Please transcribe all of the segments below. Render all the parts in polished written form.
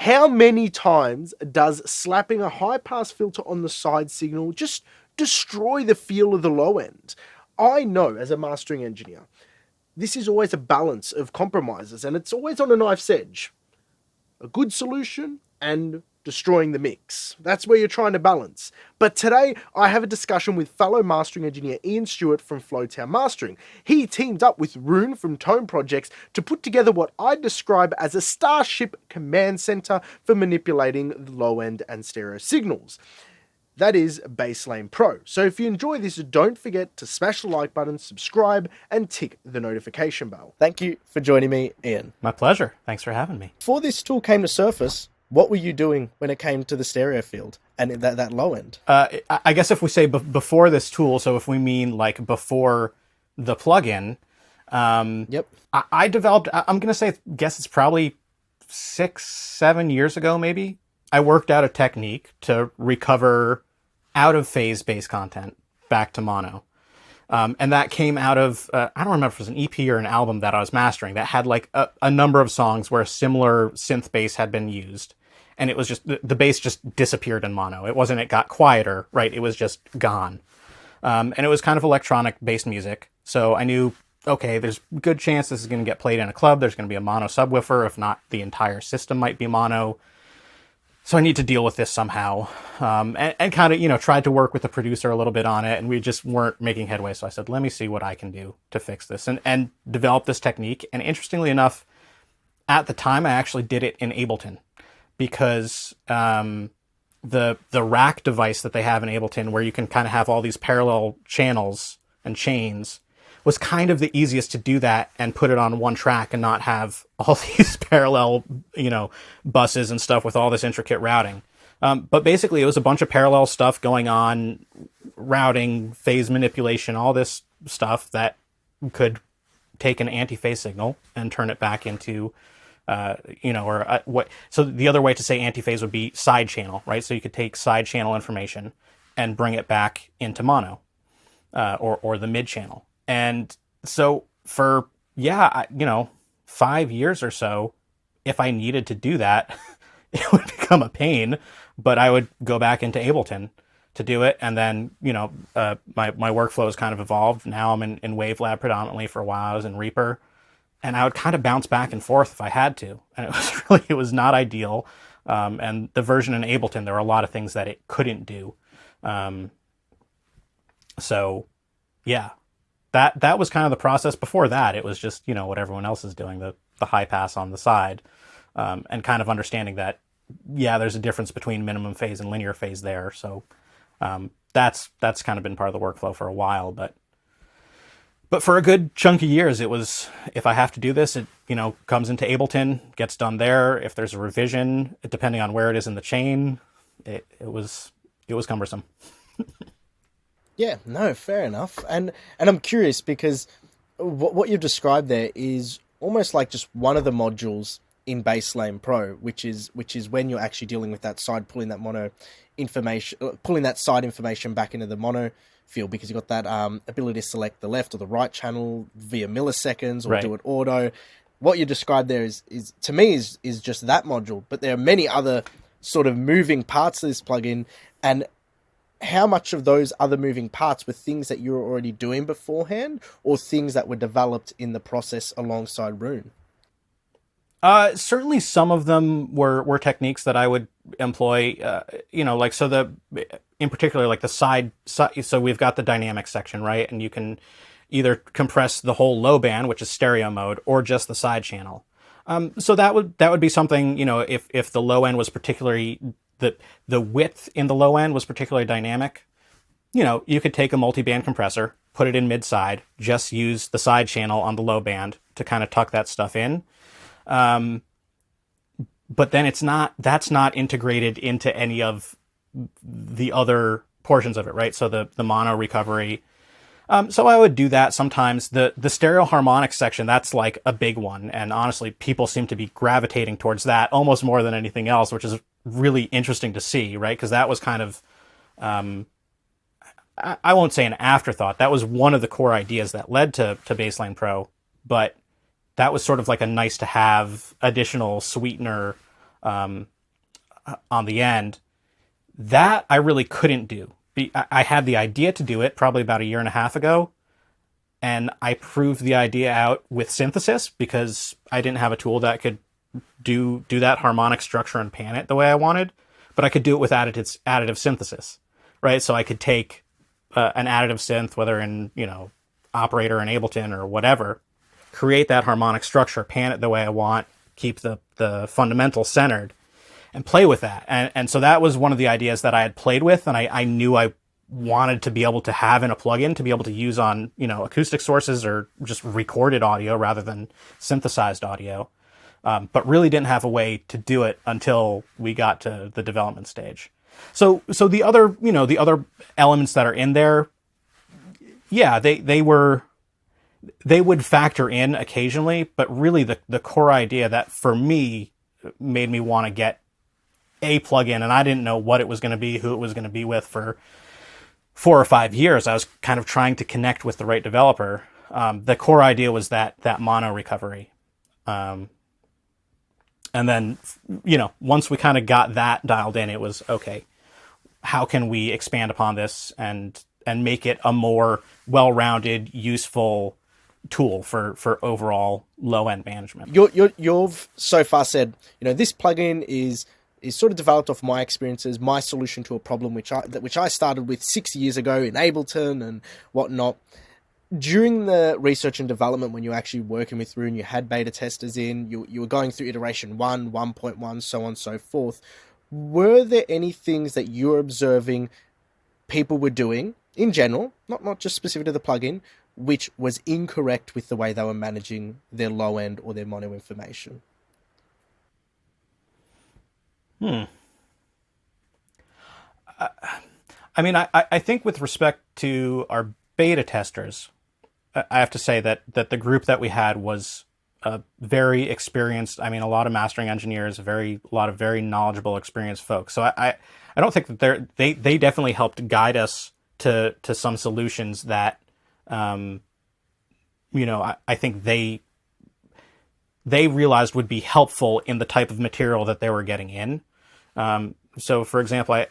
How many times does slapping a high-pass filter on the side signal just destroy the feel of the low end? I know, as a mastering engineer, this is always a balance of compromises, and it's always on a knife's edge. A good solution and destroying the mix. That's where you're trying to balance. But today, I have a discussion with fellow mastering engineer Ian Stewart from Flowtown Mastering. He teamed up with Rune from Tone Projects to put together what I'd describe as a Starship command center for manipulating the low end and stereo signals. That is Baselane Pro. So if you enjoy this, don't forget to smash the like button, subscribe, and tick the notification bell. Thank you for joining me, Ian. My pleasure. Thanks for having me. Before this tool came to surface, what were you doing when it came to the stereo field and that low end? I guess if we say before this tool, so if we mean like before the plugin, Yep. I developed, I'm going to say, guess it's probably 6-7 years ago, maybe. I worked out a technique to recover out of phase bass content back to mono. And that came out of, I don't remember if it was an EP or an album that I was mastering that had like a number of songs where a similar synth bass had been used. And it was just, the bass just disappeared in mono. It wasn't, it got quieter, right? It was just gone. And it was kind of electronic bass music. So I knew, okay, there's a good chance this is going to get played in a club. There's going to be a mono subwoofer. If not, the entire system might be mono. So I need to deal with this somehow, and kind of, tried to work with the producer a little bit on it, and we just weren't making headway. So I said, let me see what I can do to fix this, and develop this technique. And interestingly enough, at the time, I actually did it in Ableton because the rack device that they have in Ableton, where you can kind of have all these parallel channels and chains, was kind of the easiest to do that and put it on one track and not have all these parallel, buses and stuff with all this intricate routing. But basically it was a bunch of parallel stuff going on, routing, phase manipulation, all this stuff that could take an anti-phase signal and turn it back into, so the other way to say anti-phase would be side channel, right? So you could take side channel information and bring it back into mono, or the mid channel. And so for, 5 years or so, if I needed to do that, it would become a pain, but I would go back into Ableton to do it. And then, my workflow has kind of evolved. Now I'm in Wavelab predominantly. For a while I was in Reaper, and I would kind of bounce back and forth if I had to. And it was not ideal. And the version in Ableton, there were a lot of things that it couldn't do. So yeah. That was kind of the process. Before that, it was just, what everyone else is doing, the high pass on the side, and kind of understanding that, there's a difference between minimum phase and linear phase there. So that's kind of been part of the workflow for a while. But for a good chunk of years, it was, if I have to do this, it, comes into Ableton, gets done there. If there's a revision, depending on where it is in the chain, it was cumbersome. Yeah, no, fair enough. And I'm curious because what you've described there is almost like just one of the modules in Baselane Pro, which is when you're actually dealing with that side, pulling that mono information, pulling that side information back into the mono field, because you've got that ability to select the left or the right channel via milliseconds or do it auto. What you described there is to me is just that module, but there are many other sort of moving parts of this plugin. And how much of those other moving parts were things that you were already doing beforehand, or things that were developed in the process alongside Rune? Certainly some of them were techniques that I would employ, in particular, like the side, so we've got the dynamic section, right? And you can either compress the whole low band, which is stereo mode, or just the side channel. So that would be something, if the low end was particularly, the width in the low end was particularly dynamic, you could take a multi-band compressor, put it in mid-side, just use the side channel on the low band to kind of tuck that stuff in. But then that's not integrated into any of the other portions of it, right? So the mono recovery. So I would do that sometimes. The stereo harmonics section, that's like a big one. And honestly, people seem to be gravitating towards that almost more than anything else, which is really interesting to see, right? Because that was kind of, I won't say an afterthought. That was one of the core ideas that led to Baselane Pro, but that was sort of like a nice to have additional sweetener on the end. That I really couldn't do. I had the idea to do it probably about a year and a half ago, and I proved the idea out with synthesis because I didn't have a tool that could do that harmonic structure and pan it the way I wanted, but I could do it with additive synthesis, right? So I could take an additive synth, whether in, Operator and Ableton or whatever, create that harmonic structure, pan it the way I want, keep the fundamentals centered, and play with that. And so that was one of the ideas that I had played with, and I knew I wanted to be able to have in a plugin to be able to use on, acoustic sources or just recorded audio rather than synthesized audio. But really didn't have a way to do it until we got to the development stage. So the other elements that are in there, yeah, they would factor in occasionally, but really the core idea that for me made me want to get a plugin, and I didn't know what it was going to be, who it was going to be with for 4 or 5 years. I was kind of trying to connect with the right developer. The core idea was that mono recovery. And then, once we kind of got that dialed in, it was, okay, how can we expand upon this and make it a more well-rounded, useful tool for overall low-end management? You've so far said, this plugin is sort of developed off my experiences, my solution to a problem which I started with 6 years ago in Ableton and whatnot. During the research and development, when you were actually working with Rune, you had beta testers in, you were going through iteration 1, 1.1, so on and so forth. Were there any things that you were observing people were doing in general, not just specific to the plugin, which was incorrect with the way they were managing their low end or their mono information? I think with respect to our beta testers, I have to say that the group that we had was very experienced. A lot of mastering engineers, a lot of very knowledgeable, experienced folks. So I don't think that they definitely helped guide us to some solutions that, I think they realized would be helpful in the type of material that they were getting in. So for example,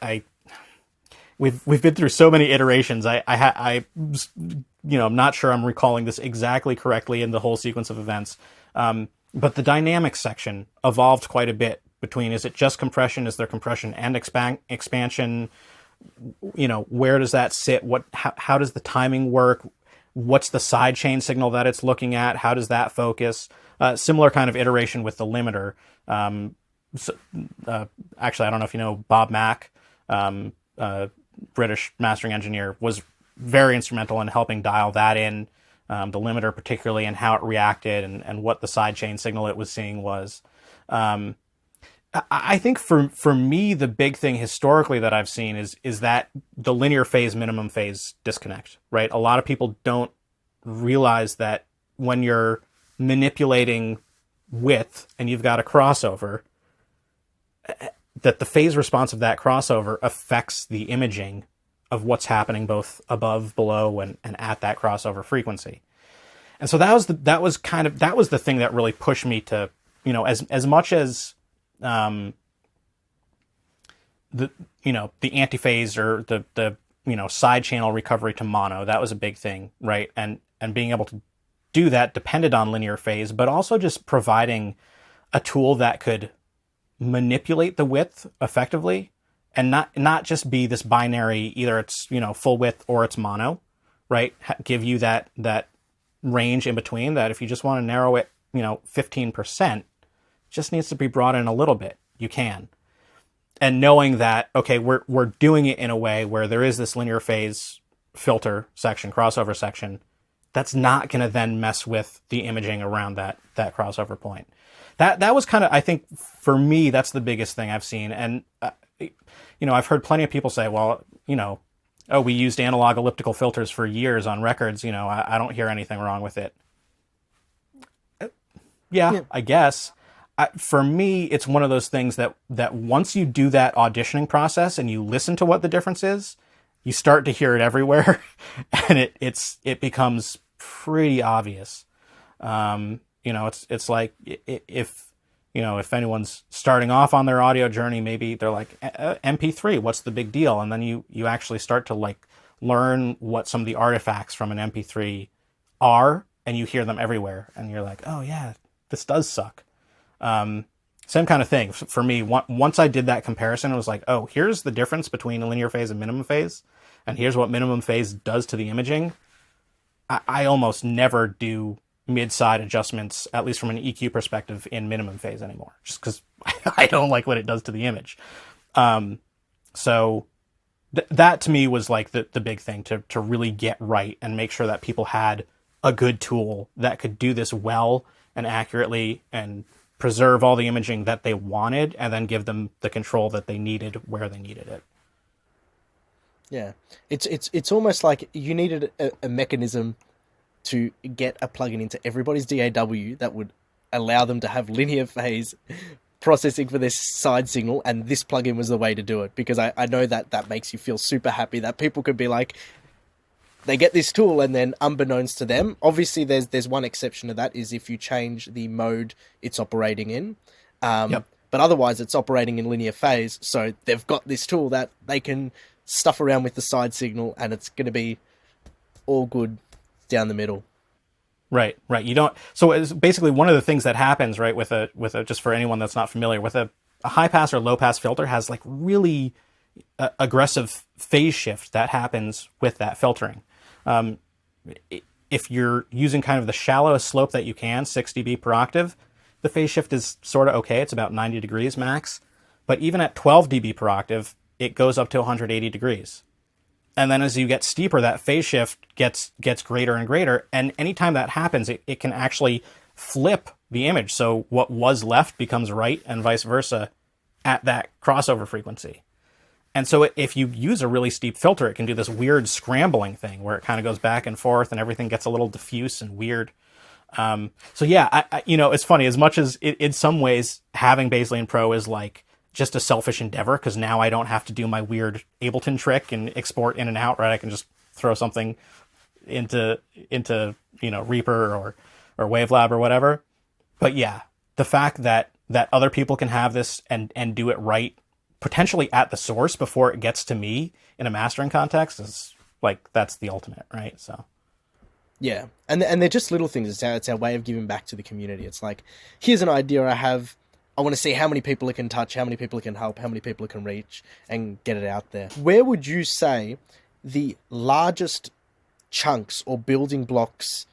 we've been through so many iterations. I'm not sure I'm recalling this exactly correctly in the whole sequence of events. But the dynamics section evolved quite a bit between, is it just compression? Is there compression and expansion? Where does that sit? How does the timing work? What's the sidechain signal that it's looking at? How does that focus? Similar kind of iteration with the limiter. Actually, I don't know if you know Bob Mack, British mastering engineer, was very instrumental in helping dial that in, the limiter particularly, and how it reacted and what the sidechain signal it was seeing was. I think for me, the big thing historically that I've seen is that the linear phase, minimum phase disconnect, right? A lot of people don't realize that when you're manipulating width and you've got a crossover, that the phase response of that crossover affects the imaging of what's happening both above, below, and at that crossover frequency. And so that was the thing that really pushed me to, as much as the antiphase or the side channel recovery to mono, that was a big thing, right? And being able to do that depended on linear phase, but also just providing a tool that could manipulate the width effectively and not just be this binary, either it's, full width or it's mono, right? Give you that range in between, that if you just want to narrow it, 15%, just needs to be brought in a little bit. You can. And knowing that, okay, we're doing it in a way where there is this linear phase filter section, crossover section, that's not going to then mess with the imaging around that crossover point. That was kind of, I think, for me, that's the biggest thing I've seen. And, I've heard plenty of people say, well, we used analog elliptical filters for years on records. I don't hear anything wrong with it. Yeah. I guess. For me, it's one of those things that once you do that auditioning process and you listen to what the difference is, you start to hear it everywhere, and it becomes pretty obvious. It's like if if anyone's starting off on their audio journey, maybe they're like, MP3, what's the big deal? And then you actually start to like learn what some of the artifacts from an MP3 are, and you hear them everywhere, and you're like, oh yeah, this does suck. Same kind of thing for me. Once I did that comparison, it was like, oh, here's the difference between a linear phase and minimum phase, and here's what minimum phase does to the imaging. I almost never do mid-side adjustments, at least from an EQ perspective, in minimum phase anymore, just because I don't like what it does to the image. So that to me was like the big thing to really get right and make sure that people had a good tool that could do this well and accurately and preserve all the imaging that they wanted, and then give them the control that they needed where they needed it. Yeah, it's almost like you needed a mechanism to get a plugin into everybody's DAW that would allow them to have linear phase processing for this side signal, and this plugin was the way to do it, because I know that makes you feel super happy that people could be like, they get this tool, and then unbeknownst to them, obviously there's one exception to that, is if you change the mode it's operating in. But otherwise it's operating in linear phase, so they've got this tool that they can stuff around with the side signal, and it's going to be all good down the middle. Right. You don't. So it's basically one of the things that happens, right, with a just for anyone that's not familiar with a high pass or low pass filter, has like really aggressive phase shift that happens with that filtering. If you're using kind of the shallowest slope that you can, 6 dB per octave, the phase shift is sort of okay. It's about 90 degrees max. But even at 12 dB per octave, it goes up to 180 degrees. And then as you get steeper, that phase shift gets greater and greater. And anytime that happens, it can actually flip the image. So what was left becomes right, and vice versa at that crossover frequency. And so if you use a really steep filter, it can do this weird scrambling thing where it kind of goes back and forth and everything gets a little diffuse and weird. So yeah, I it's funny, as much as in some ways having Baseline Pro is like just a selfish endeavor, because now I don't have to do my weird Ableton trick and export in and out, right? I can just throw something into Reaper or Wavelab or whatever. But yeah, the fact that other people can have this and do it right, potentially at the source before it gets to me in a mastering context, is like, that's the ultimate, right? So yeah, and they're just little things. It's our way of giving back to the community. It's like, here's an idea I have. I want to see how many people it can touch, how many people it can help, how many people it can reach, and get it out there. Where would you say the largest chunks or building blocks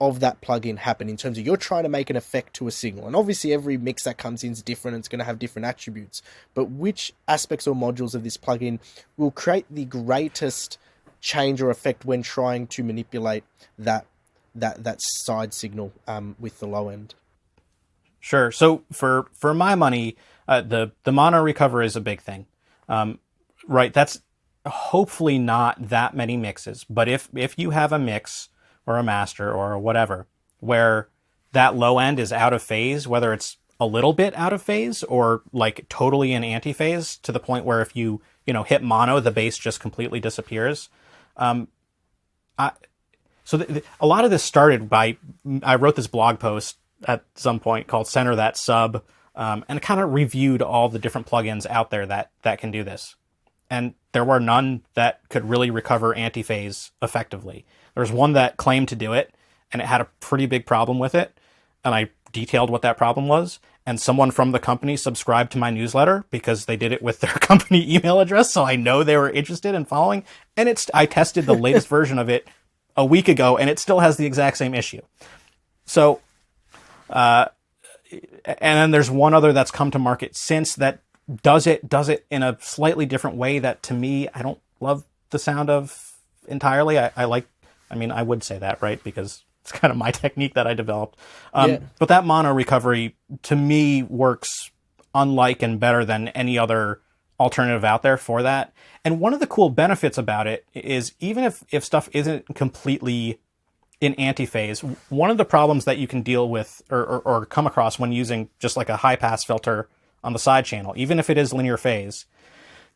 of that plugin happen in terms of you're trying to make an effect to a signal? And obviously every mix that comes in is different, and it's going to have different attributes. But which aspects or modules of this plugin will create the greatest change or effect when trying to manipulate that side signal with the low end? Sure. So for my money, the mono recover is a big thing, right? That's hopefully not that many mixes, but if you have a mix or a master or whatever where that low end is out of phase, whether it's a little bit out of phase or like totally in anti-phase to the point where if you hit mono, the bass just completely disappears. A lot of this started by, I wrote this blog post at some point called Center That Sub, and kind of reviewed all the different plugins out there that can do this. And there were none that could really recover antiphase effectively. There was one that claimed to do it, and it had a pretty big problem with it. And I detailed what that problem was. And someone from the company subscribed to my newsletter because they did it with their company email address. So I know they were interested in following. And I tested the latest version of it a week ago, and it still has the exact same issue. So, and then there's one other that's come to market since that does it in a slightly different way that, to me, I don't love the sound of entirely. I would say that, right? Because it's kind of my technique that I developed. But that mono recovery, to me, works unlike and better than any other alternative out there for that. And one of the cool benefits about it is, even if stuff isn't completely in antiphase, one of the problems that you can deal with or come across when using just like a high pass filter on the side channel, even if it is linear phase,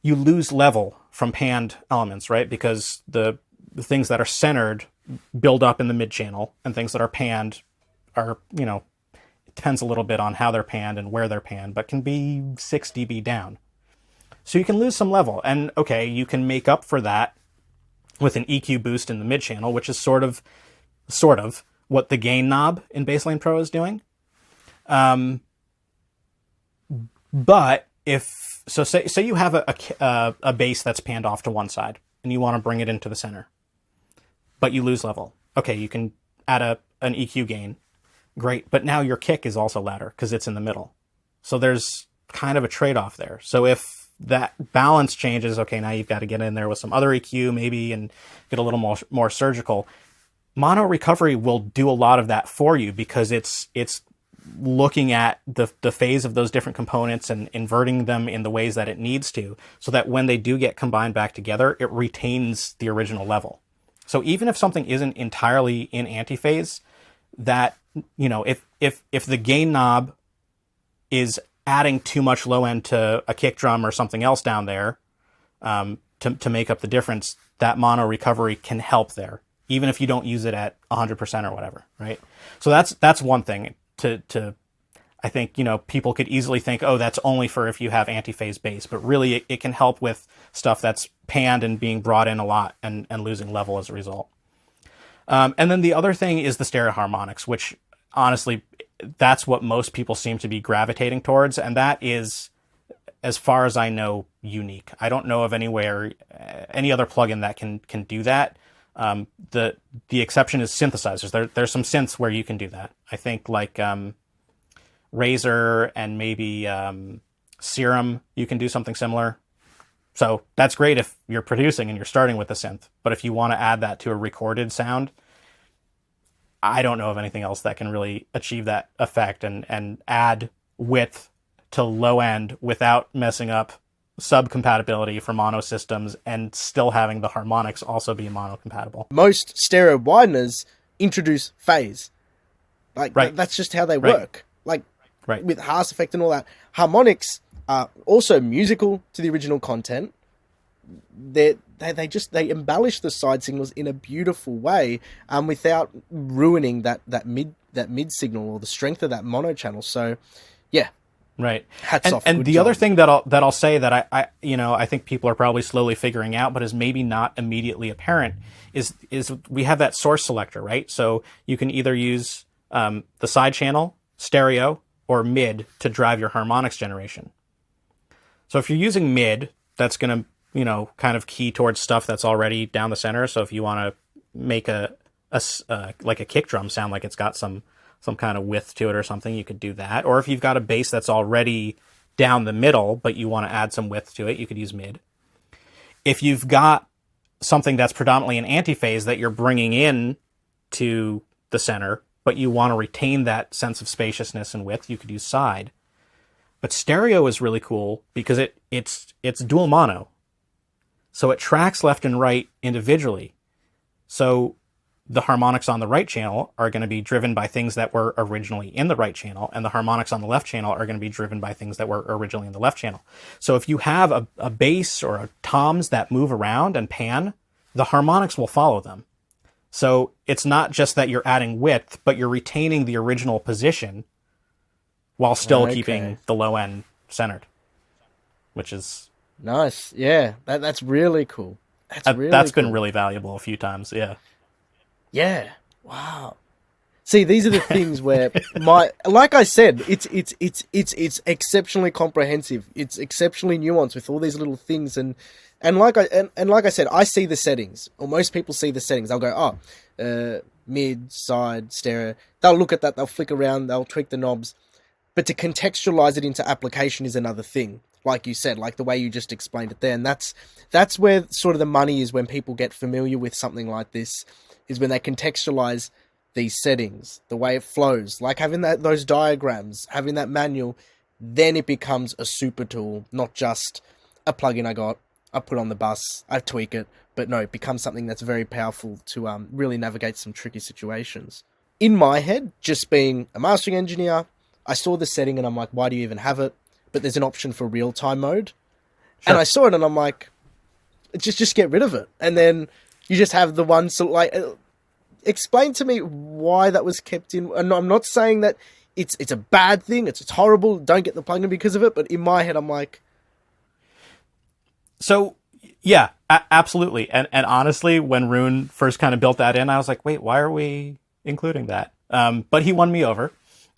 you lose level from panned elements, right? Because the things that are centered build up in the mid channel, and things that are panned are, depends a little bit on how they're panned and where they're panned, but can be 6 dB down. So you can lose some level. And okay, you can make up for that with an EQ boost in the mid channel, which is sort of what the gain knob in Bassline Pro is doing. But say you have a bass that's panned off to one side and you want to bring it into the center, but you lose level. Okay, you can add an EQ gain. Great. But now your kick is also louder because it's in the middle. So there's kind of a trade-off there. So if that balance changes, okay, now you've got to get in there with some other EQ maybe and get a little more surgical. Mono recovery will do a lot of that for you because it's looking at the phase of those different components and inverting them in the ways that it needs to, so that when they do get combined back together, it retains the original level. So even if something isn't entirely in antiphase, that, you know, if the gain knob is adding too much low end to a kick drum or something else down there, to make up the difference, that mono recovery can help there, even if you don't use it at 100% or whatever, right? So that's one thing to I think, you know, people could easily think, oh, that's only for if you have antiphase bass, but really it can help with stuff that's panned and being brought in a lot and losing level as a result. And then the other thing is the stereo harmonics, which honestly, that's what most people seem to be gravitating towards. And that is, as far as I know, unique. I don't know of any other plugin that can do that. The exception is synthesizers. There's some synths where you can do that. I think like Razor and maybe Serum, you can do something similar. So that's great if you're producing and you're starting with a synth. But if you want to add that to a recorded sound, I don't know of anything else that can really achieve that effect and add width to low end without messing up sub compatibility for mono systems and still having the harmonics also be mono compatible. Most stereo wideners introduce phase. Like, right. That's just how they work. Like, right. With Haas effect and all that. Harmonics are also musical to the original content. They embellish the side signals in a beautiful way, without ruining that mid signal or the strength of that mono channel. So, yeah. Right. Hats off. And the other thing that I'll say that I think people are probably slowly figuring out, but is maybe not immediately apparent, is we have that source selector, right? So you can either use the side channel, stereo, or mid to drive your harmonics generation. So if you're using mid, that's going to, you know, kind of key towards stuff that's already down the center. So if you want to make like a kick drum sound like it's got some kind of width to it or something, you could do that. Or if you've got a bass that's already down the middle, but you want to add some width to it, you could use mid. If you've got something that's predominantly an antiphase that you're bringing in to the center, but you want to retain that sense of spaciousness and width, you could use side. But stereo is really cool because it's dual mono. So it tracks left and right individually. So the harmonics on the right channel are going to be driven by things that were originally in the right channel, and the harmonics on the left channel are going to be driven by things that were originally in the left channel. So if you have a bass or a toms that move around and pan, the harmonics will follow them. So it's not just that you're adding width, but you're retaining the original position while still keeping the low end centered, which is nice. Yeah, that's really cool. That's been really valuable a few times. Yeah. Yeah. Wow. See, these are the things where like I said, it's exceptionally comprehensive. It's exceptionally nuanced with all these little things, and like I said, I see the settings, or most people see the settings. They'll go, mid, side, stereo. They'll look at that. They'll flick around. They'll tweak the knobs. But to contextualize it into application is another thing. Like you said, like the way you just explained it there, and that's where sort of the money is when people get familiar with something like this. Is when they contextualize these settings, the way it flows, like having those diagrams, having that manual, then it becomes a super tool, not just a plugin I put on the bus, I tweak it, but no, it becomes something that's very powerful to really navigate some tricky situations. In my head, just being a mastering engineer, I saw the setting and I'm like, why do you even have it? But there's an option for real-time mode. Sure. And I saw it and I'm like, just get rid of it. And then you just have the one, so like, explain to me why that was kept in. And I'm not saying that it's a bad thing. It's horrible. Don't get the plugin because of it. But in my head, I'm like, So yeah, absolutely. And honestly, when Rune first kind of built that in, I was like, wait, why are we including that? But he won me over.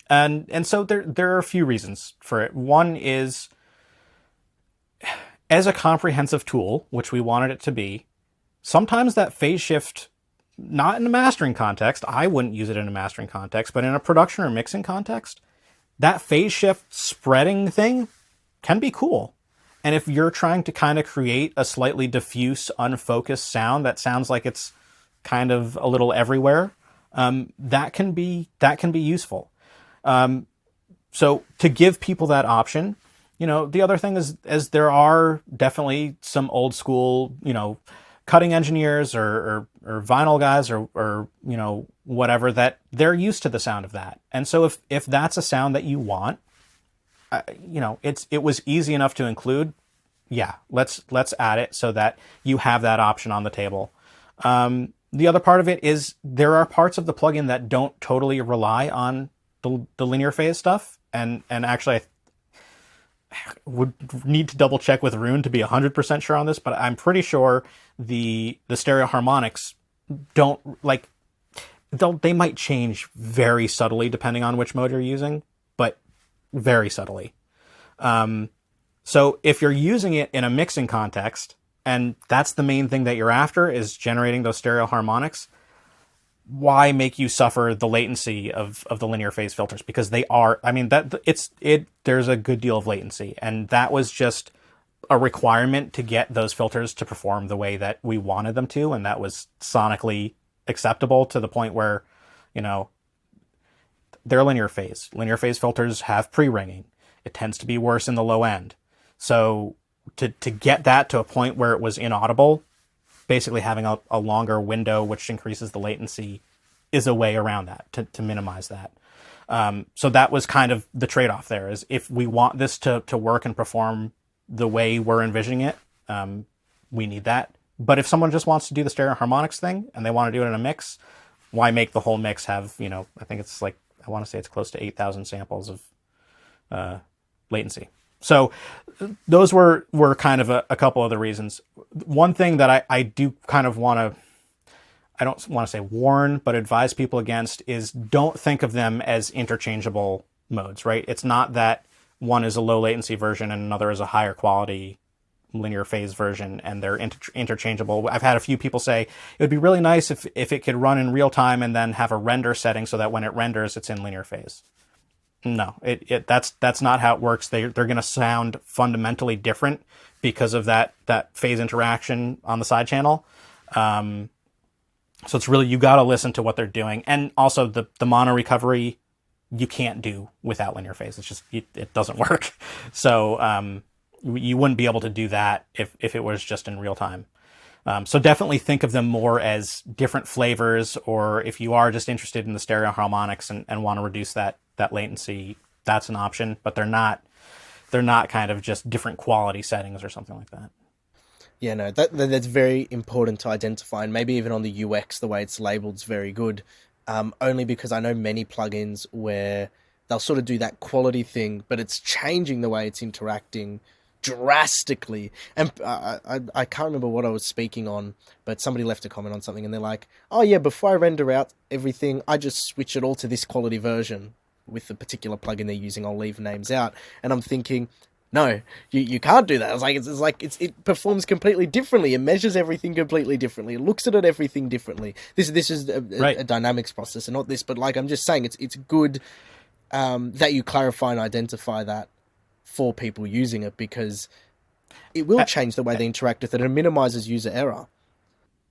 And so there are a few reasons for it. One is, as a comprehensive tool, which we wanted it to be, sometimes that phase shift, not in a mastering context, I wouldn't use it in a mastering context, but in a production or mixing context, that phase shift spreading thing can be cool. And if you're trying to kind of create a slightly diffuse, unfocused sound that sounds like it's kind of a little everywhere, that can be useful. So to give people that option, the other thing is there are definitely some old school, cutting engineers or vinyl guys or whatever, that they're used to the sound of that. And so if that's a sound that you want, it was easy enough to include. Yeah, let's add it so that you have that option on the table. The other part of it is there are parts of the plugin that don't totally rely on the linear phase stuff, and actually I would need to double check with Rune to be 100% sure on this, but I'm pretty sure the stereo harmonics don't they might change very subtly depending on which mode you're using, but very subtly. So if you're using it in a mixing context, and that's the main thing that you're after is generating those stereo harmonics, why make you suffer the latency of the linear phase filters? Because they are, there's a good deal of latency, and that was just a requirement to get those filters to perform the way that we wanted them to, and that was sonically acceptable to the point where, they're linear phase. Linear phase filters have pre-ringing. It tends to be worse in the low end. So to get that to a point where it was inaudible, basically having a longer window, which increases the latency, is a way around that, to minimize that. So that was kind of the trade-off there, is if we want this to work and perform the way we're envisioning it, we need that. But if someone just wants to do the stereo harmonics thing and they want to do it in a mix, why make the whole mix have, I think it's like, I want to say it's close to 8,000 samples of latency. So those were kind of a couple of the reasons. One thing that I do kind of want to, I don't want to say warn, but advise people against is don't think of them as interchangeable modes, right? It's not that one is a low latency version and another is a higher quality linear phase version and they're interchangeable. I've had a few people say it would be really nice if it could run in real time and then have a render setting so that when it renders, it's in linear phase. No, that's not how it works. They're going to sound fundamentally different because of that phase interaction on the side channel. So it's really, you got to listen to what they're doing. And also the mono recovery, you can't do without linear phase. It's just, it doesn't work. So, you wouldn't be able to do that if it was just in real time. So definitely think of them more as different flavors, or if you are just interested in the stereo harmonics and want to reduce that latency, that's an option, but they're not kind of just different quality settings or something like that. Yeah, no, that's very important to identify, and maybe even on the UX, the way it's labeled is very good. Only because I know many plugins where they'll sort of do that quality thing, but it's changing the way it's interacting drastically. And I can't remember what I was speaking on, but somebody left a comment on something and they're like, oh yeah, before I render out everything, I just switch it all to this quality version with the particular plugin they're using. I'll leave names out. And I'm thinking, no, you can't do that. It performs completely differently. It measures everything completely differently. It looks at everything differently. This is a dynamics process and not this, but I'm just saying it's good that you clarify and identify that for people using it, because it will change the way they interact with it and minimizes user error.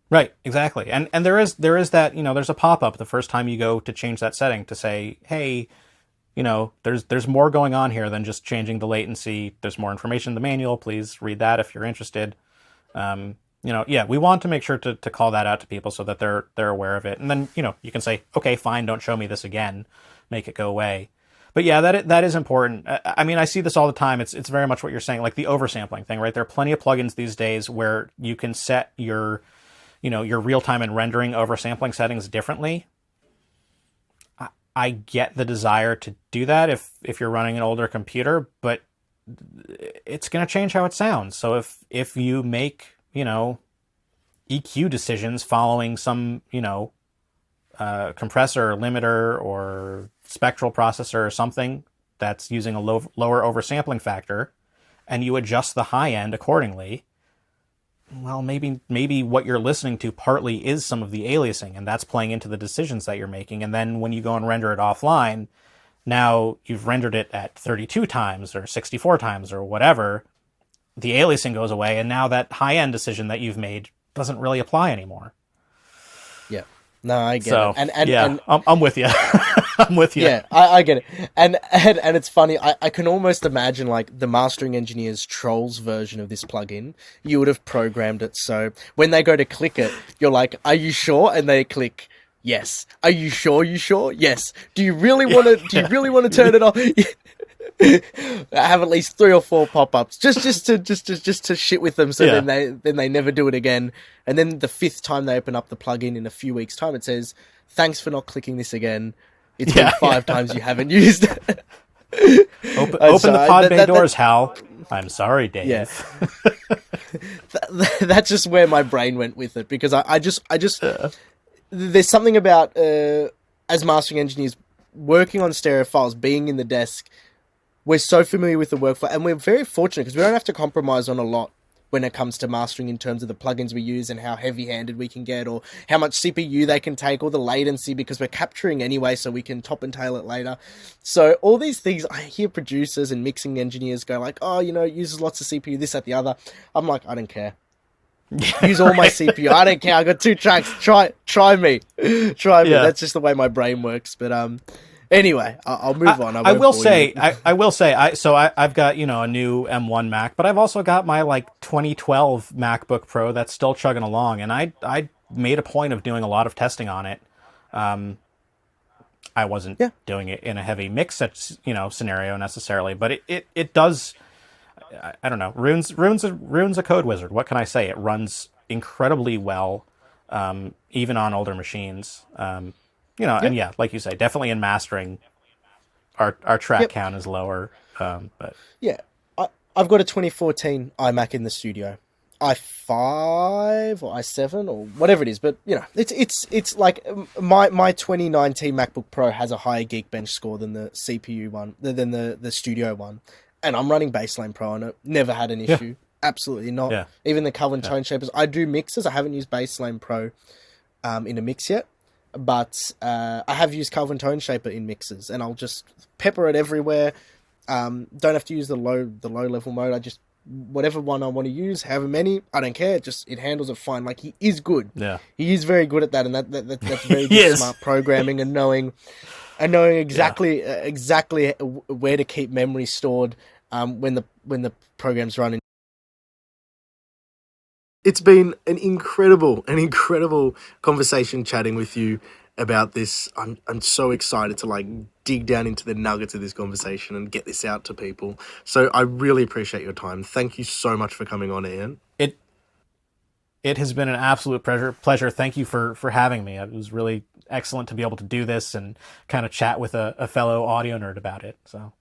Right, exactly. And there is that, there's a pop-up the first time you go to change that setting to say, hey, there's more going on here than just changing the latency. There's more information in the manual. Please read that if you're interested. We want to make sure to call that out to people so that they're aware of it. And then, you can say, okay, fine, don't show me this again, make it go away. But yeah, that is important. I mean, I see this all the time. It's very much what you're saying, like the oversampling thing, right? There are plenty of plugins these days where you can set your real-time and rendering oversampling settings differently. I get the desire to do that if you're running an older computer, but it's going to change how it sounds. So if you make, EQ decisions following some, compressor or limiter or spectral processor or something that's using a lower oversampling factor, and you adjust the high end accordingly, well, maybe what you're listening to partly is some of the aliasing, and that's playing into the decisions that you're making. And then when you go and render it offline, now you've rendered it at 32 times or 64 times or whatever, the aliasing goes away, and now that high-end decision that you've made doesn't really apply anymore. Yeah. No, I get So, it. And yeah, I'm with you. I'm with you. yeah, I get it. And it's funny, I can almost imagine like the mastering engineer's Trolls version of this plugin. You would have programmed it so when they go to click it, you're like, "Are you sure?" And they click yes. "Are you sure? You sure? Yes. Do you really want to? Do you really want to turn it off?" I have at least 3 or 4 pop-ups just to shit with them, so then they never do it again. And then the 5th time they open up the plugin in a few weeks' time, it says, "Thanks for not clicking this again. It's been 5 times you haven't used it." Open the pod bay doors, Hal. I'm sorry, Dave. Yeah. That's just where my brain went with it, because I just there's something about as mastering engineers working on stereo files, being in the desk. We're so familiar with the workflow, and we're very fortunate because we don't have to compromise on a lot when it comes to mastering in terms of the plugins we use and how heavy-handed we can get, or how much CPU they can take, or the latency, because we're capturing anyway, so we can top and tail it later. So all these things, I hear producers and mixing engineers go like, "Oh, it uses lots of CPU, this, that, the other." I'm like, I don't care. Use all my CPU. I don't care. I got 2 tracks. Try me. Try me. Yeah. That's just the way my brain works. But anyway, I'll move on. I will say, I've got, a new M1 Mac, but I've also got my 2012 MacBook Pro that's still chugging along, and I made a point of doing a lot of testing on it. I wasn't doing it in a heavy mix, scenario necessarily, but it does. I don't know. Rune's a code wizard. What can I say? It runs incredibly well, even on older machines. And like you say, definitely in mastering, our track count is lower. But yeah, I've got a 2014 iMac in the studio, i5 or i7 or whatever it is. But it's like my 2019 MacBook Pro has a higher Geekbench score than the CPU one, than the studio one, and I'm running Baseline Pro on it. Never had an issue. Absolutely not. Yeah. Even the Kelvin Tone Shapers. I do mixes. I haven't used Baseline Pro in a mix yet. But I have used Kelvin Tone Shaper in mixes, and I'll just pepper it everywhere. Don't have to use the low level mode. I just, whatever one I want to use, however many, I don't care. It handles it fine. Like, he is good. Yeah, he is very good at that, and that's very good, smart programming and knowing exactly where to keep memory stored when the program's running. It's been an incredible conversation chatting with you about this. I'm so excited to dig down into the nuggets of this conversation and get this out to people. So I really appreciate your time. Thank you so much for coming on, Ian. It has been an absolute pleasure. Thank you for having me. It was really excellent to be able to do this and kind of chat with a fellow audio nerd about it. So